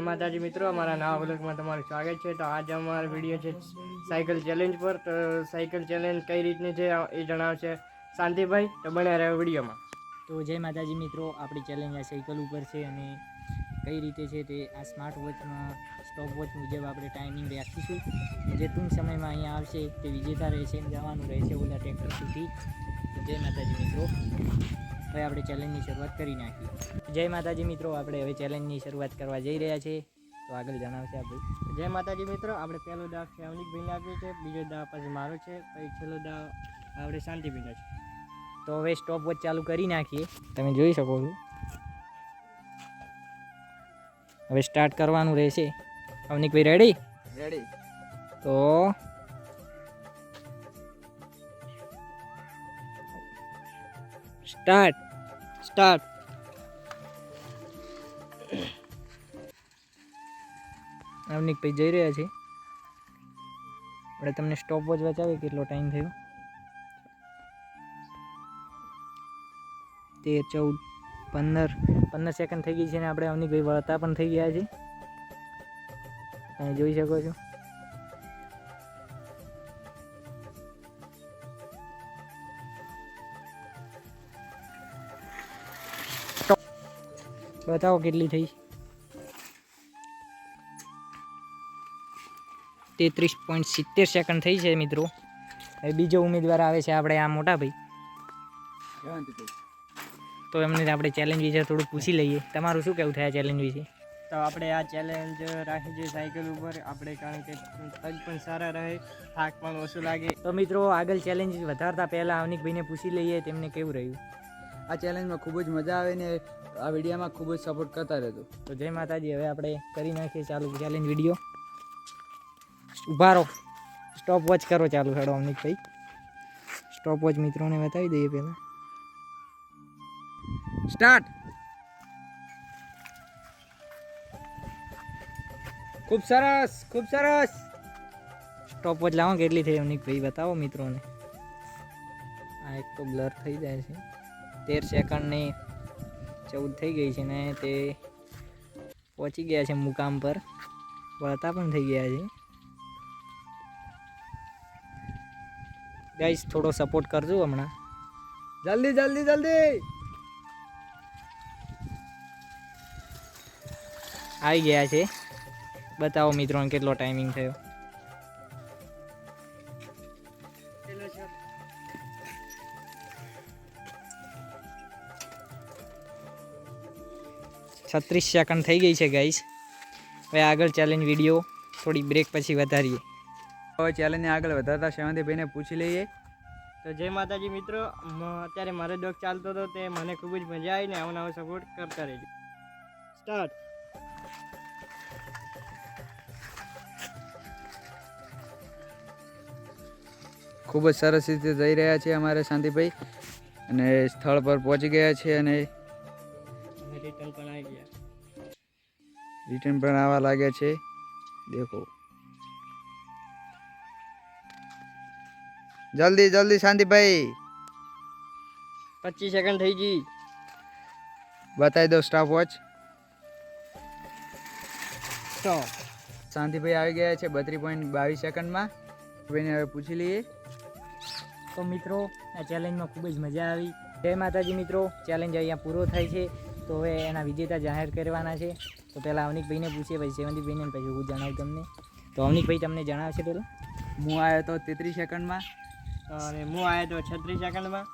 માતાજી મિત્રો, અમારા નવા વ્લોગમાં તમારું સ્વાગત છે। તો આજે અમારો વિડીયો છે સાયકલ ચેલેન્જ પર। તો સાયકલ ચેલેન્જ કઈ રીતની છે એ જણાવશે શાંતિભાઈ। તો બન્યા રહે વિડીયોમાં। તો જય માતાજી મિત્રો, આપણી ચેલેન્જ આ સાયકલ ઉપર છે અને કઈ રીતે છે તે આ સ્માર્ટ વોચમાં સ્ટોપ વોચ મુજબ આપણે ટાઈમિંગ રાખીશું। જે ટૂંક સમયમાં અહીંયા આવશે તે વિજેતા રહેશે, જવાનું રહેશે ઓલા ટ્રેક્ટર સુધી। જય માતાજી મિત્રો, હવે આપણે ચેલેન્જની શરૂઆત કરી નાખીએ। જય માતાજી મિત્રો, આપણે હવે ચેલેન્જની શરૂઆત કરવા જઈ રહ્યા છીએ। તો આગળ જણાવશે આપણે। જય માતાજી મિત્રો, આપણે પહેલો દાવ છે અવનીકભાઈને આપ્યો છે, બીજો દાવ પછી મારો છે, પછી છેલ્લો દાવ આપણે શાંતિભાઈનો છે। તો હવે સ્ટોપ વોચ ચાલુ કરી નાખીએ, તમે જોઈ શકો છો। હવે સ્ટાર્ટ કરવાનું રહેશે। અવનીકભાઈ રેડી? રેડી। તો સ્ટાર્ટ। અવનીકભાઈ જઈ રહ્યા છે। આપણે તમને સ્ટોપ વોચ બતાવીએ કેટલો ટાઈમ થયો। 13, 14, 15 સેકન્ડ થઈ ગઈ છે ને આપણે અવનીકભાઈ વળતા પણ થઈ ગયા છે, તમે જોઈ શકો છો। બતાવો કેટલી થઈ? 33.70 સેકન્ડ થઈ છે મિત્રો। હવે બીજો ઉમેદવાર આવે છે આપણે આ મોટા ભાઈ। તો એમને આપણે ચેલેન્જ વિશે થોડું પૂછી લઈએ, તમારું શું કહેવું થાય આ ચેલેન્જ વિશે? તો આપણે આ ચેલેન્જ રાખી છે સાયકલ ઉપર આપણે, કારણ કે પગ પણ સારા રહે, થાક પણ ઓછું લાગે। તો મિત્રો આગળ ચેલેન્જ વધારતા પહેલાં અવનીકભાઈને પૂછી લઈએ તેમને કેવું રહ્યું। આ ચેલેન્જમાં ખૂબ જ મજા આવે ને આ વિડીયોમાં ખૂબ જ સપોર્ટ કરતા રહેજો। તો જય માતાજી, હવે આપણે કરી નાખીએ ચાલુ ચેલેન્જ વિડીયો। ઊભા રહો, સ્ટોપ વોચ કરો ચાલુ। હેડો અવનીકભાઈ, સ્ટોપ વોચ મિત્રોને બતાવી દઈએ પહેલાં। સ્ટાર્ટ। ખૂબ સરસ, ખૂબ સરસ। સ્ટોપ વોચ લાવો કેટલી થઈ અવનીકભાઈ બતાવો મિત્રોને। આ એક તો બ્લર થઈ જાય છે। 13 સેકન્ડ ને 14 થઈ ગઈ છે ને તે પહોંચી ગયા છે મુકામ પર, વળતા પણ થઈ ગયા છે। ગાઈસ થોડો સપોર્ટ કરજો હમણાં, જલ્દી જલ્દી જલ્દી। આવી ગયા છે। બતાવો મિત્રોને કેટલો ટાઈમિંગ થયો। છેલ્લો છે 36 સેકન્ડ થઈ ગઈ છે ગાઈસ। હવે આગળ ચેલેન્જ વિડીયો થોડી બ્રેક પછી વધારીએ। હવે ચેલેન્જને આગળ વધારતા સેવંતીભાઈને પૂછી લઈએ। તો જય માતાજી મિત્રો, અત્યારે મારો ડોગ ચાલતો હતો તે મને ખૂબ જ મજા આવી ને આવો નવો સપોર્ટ કરતા રહેજો। સ્ટાર્ટ। ખૂબ જ સરસ રીતે જઈ રહ્યા છે અમારે શાંતિભાઈ, અને સ્થળ પર પહોંચી ગયા છે અને રિટર્ન પણ આવી ગયા। રિટર્ન પણ આવવા લાગ્યા છે। દેખો જલ્દી જલ્દી શાંતિભાઈ, 25 સેકન્ડ થઈ ગઈ। બતાવી દો સ્ટોપ વોચ। સ્ટોપ। શાંતિભાઈ આવી ગયા છે 32.22 સેકન્ડમાં। ભાઈને હવે પૂછી લઈએ। તો મિત્રો આ ચેલેન્જમાં ખૂબ જ મજા આવી। જય માતાજી મિત્રો, ચેલેન્જ અહીંયા પૂરો થાય છે। તો હવે એના વિજેતા જાહેર કરવાના છે। તો પહેલાં અવનીકભાઈને પૂછીએ, પછી સેવંતીભાઈને, પછી હું જણાવું તમને। તો અવનીકભાઈ તમને જણાવશે પહેલાં। હું આવ્યો તો 33 સેકન્ડમાં અને હું આવ્યો તો 36 સેકન્ડમાં।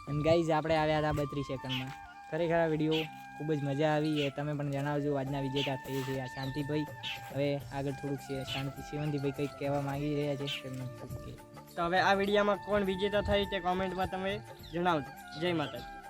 અને ગાઈઝ આપણે આવ્યા હતા 32 સેકન્ડમાં। ખરેખર આ વિડીયો ખૂબ જ મજા આવી એ તમે પણ જણાવજો। આજના વિજેતા થઈએ છે આ શાંતિભાઈ। હવે આગળ થોડુંક સેવંતીભાઈ કંઈક કહેવા માંગી રહ્યા છે તેમને ખૂબ કે। તો હવે આ વિડીયોમાં કોણ વિજેતા થાય તે કોમેન્ટમાં તમે જણાવજો। જય માતાજી।